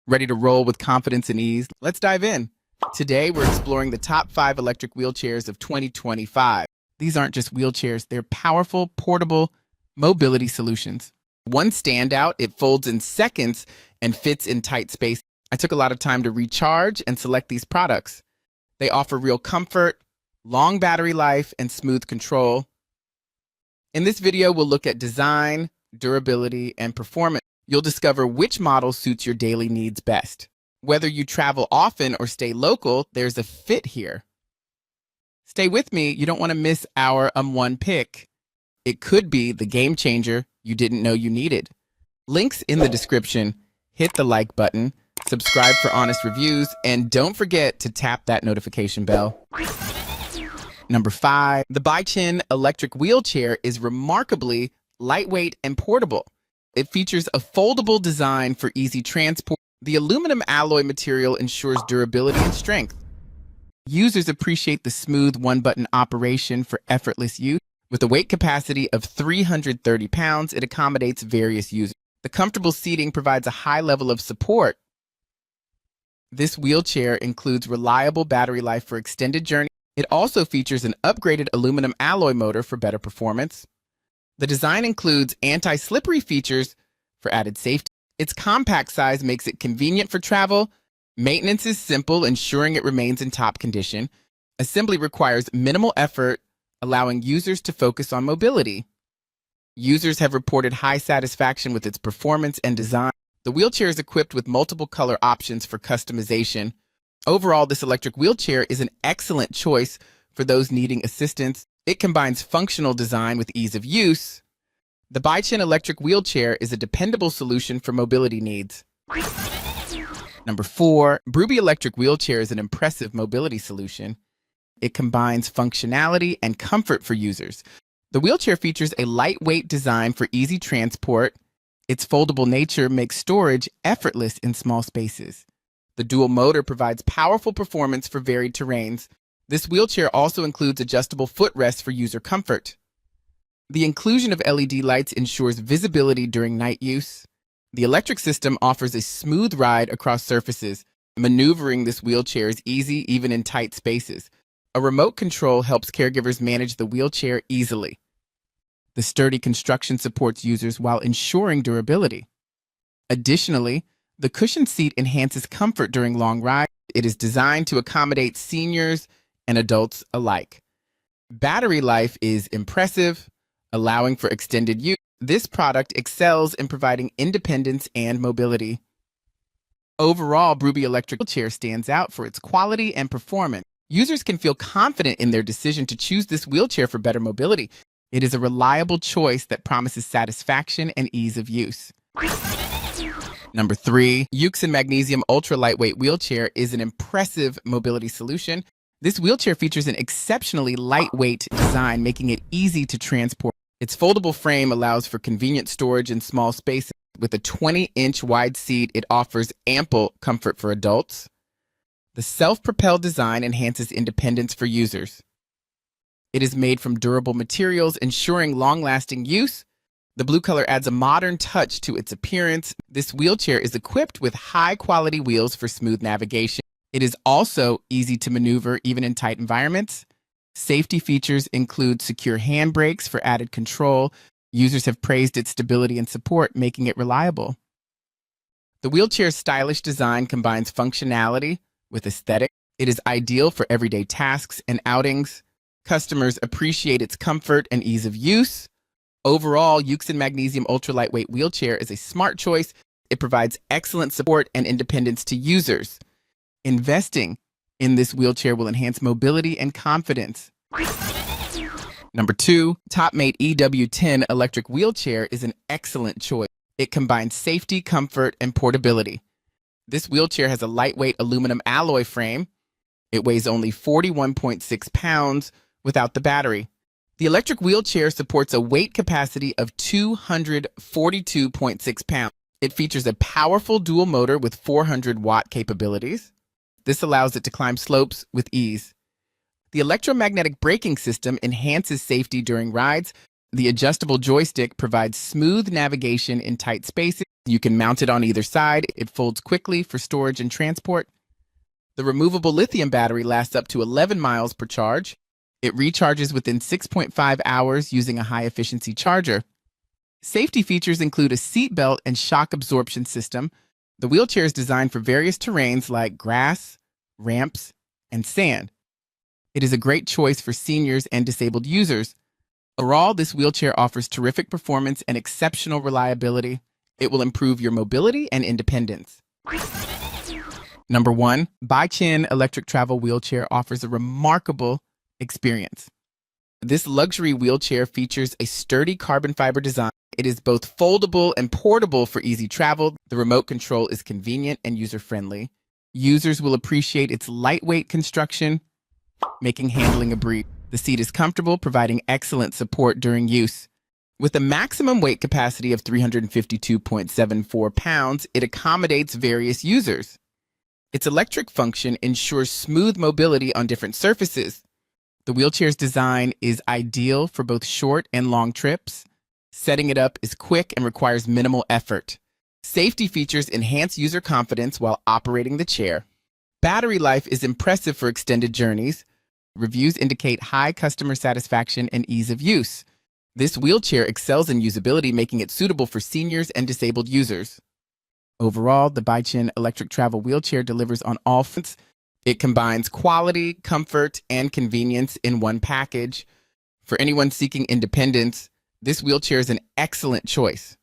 Ready to roll with confidence and ease? Let's dive in. Today, we're exploring the top 5 electric wheelchairs of 2025. These aren't just wheelchairs, they're powerful, portable mobility solutions. One standout, it folds in seconds and fits in tight space. I took a lot of time to recharge and select these products. They offer real comfort, long battery life, and smooth control. In this video, we'll look at design, durability, and performance. You'll discover which model suits your daily needs best. Whether you travel often or stay local, there's a fit here. Stay with me, you don't want to miss our one pick. It could be the game changer you didn't know you needed. Links in the description, hit the like button, subscribe for honest reviews, and don't forget to tap that notification bell. Number 5, the BCHIN electric wheelchair is remarkably lightweight and portable. It features a foldable design for easy transport. The aluminum alloy material ensures durability and strength. Users appreciate the smooth one-button operation for effortless use. With a weight capacity of 330 pounds, it accommodates various users. The comfortable seating provides a high level of support. This wheelchair includes reliable battery life for extended journeys. It also features an upgraded aluminum alloy motor for better performance. The design includes anti-slippery features for added safety. Its compact size makes it convenient for travel. Maintenance is simple, ensuring it remains in top condition. Assembly requires minimal effort, allowing users to focus on mobility. Users have reported high satisfaction with its performance and design. The wheelchair is equipped with multiple color options for customization. Overall, this electric wheelchair is an excellent choice for those needing assistance. It combines functional design with ease of use. The BCHIN electric wheelchair is a dependable solution for mobility needs. Number 4, Bruby electric wheelchair is an impressive mobility solution. It combines functionality and comfort for users. The wheelchair features a lightweight design for easy transport. Its foldable nature makes storage effortless in small spaces. The dual motor provides powerful performance for varied terrains. This wheelchair also includes adjustable footrests for user comfort. The inclusion of LED lights ensures visibility during night use. The electric system offers a smooth ride across surfaces. Maneuvering this wheelchair is easy even in tight spaces. A remote control helps caregivers manage the wheelchair easily. The sturdy construction supports users while ensuring durability. Additionally, the cushioned seat enhances comfort during long rides. It is designed to accommodate seniors and adults alike. Battery life is impressive, allowing for extended use. This product excels in providing independence and mobility. Overall, Bruby electric wheelchair stands out for its quality and performance. Users can feel confident in their decision to choose this wheelchair for better mobility. It is a reliable choice that promises satisfaction and ease of use. Number 3, BCHIN Magnesium ultra lightweight wheelchair is an impressive mobility solution. This wheelchair features an exceptionally lightweight design, making it easy to transport. Its foldable frame allows for convenient storage in small spaces. With a 20-inch wide seat, it offers ample comfort for adults. The self-propelled design enhances independence for users. It is made from durable materials, ensuring long-lasting use. The blue color adds a modern touch to its appearance. This wheelchair is equipped with high-quality wheels for smooth navigation. It is also easy to maneuver even in tight environments. Safety features include secure handbrakes for added control. Users have praised its stability and support, making it reliable. The wheelchair's stylish design combines functionality with aesthetic. It is ideal for everyday tasks and outings. Customers appreciate its comfort and ease of use. Overall, BCHIN Magnesium ultra lightweight wheelchair is a smart choice. It provides excellent support and independence to users. Investing in this wheelchair will enhance mobility and confidence. Number 2, TopMate EW10 electric wheelchair is an excellent choice. It combines safety, comfort, and portability. This wheelchair has a lightweight aluminum alloy frame. It weighs only 41.6 pounds without the battery. The electric wheelchair supports a weight capacity of 242.6 pounds. It features a powerful dual motor with 400-watt capabilities. This allows it to climb slopes with ease. The electromagnetic braking system enhances safety during rides. The adjustable joystick provides smooth navigation in tight spaces. You can mount it on either side. It folds quickly for storage and transport. The removable lithium battery lasts up to 11 miles per charge. It recharges within 6.5 hours using a high-efficiency charger. Safety features include a seat belt and shock absorption system. The wheelchair is designed for various terrains like grass, ramps, and sand. It is a great choice for seniors and disabled users. Overall, this wheelchair offers terrific performance and exceptional reliability. It will improve your mobility and independence. Number 1, BCHIN electric travel wheelchair offers a remarkable experience. This luxury wheelchair features a sturdy carbon fiber design. It is both foldable and portable for easy travel. The remote control is convenient and user-friendly. Users will appreciate its lightweight construction, making handling a breeze. The seat is comfortable, providing excellent support during use. With a maximum weight capacity of 352.74 pounds, it accommodates various users. Its electric function ensures smooth mobility on different surfaces. The wheelchair's design is ideal for both short and long trips. Setting it up is quick and requires minimal effort. Safety features enhance user confidence while operating the chair. Battery life is impressive for extended journeys. Reviews indicate high customer satisfaction and ease of use. This wheelchair excels in usability, making it suitable for seniors and disabled users. Overall, the BCHIN electric travel wheelchair delivers on all fronts. It combines quality, comfort, and convenience in one package. For anyone seeking independence, this wheelchair is an excellent choice.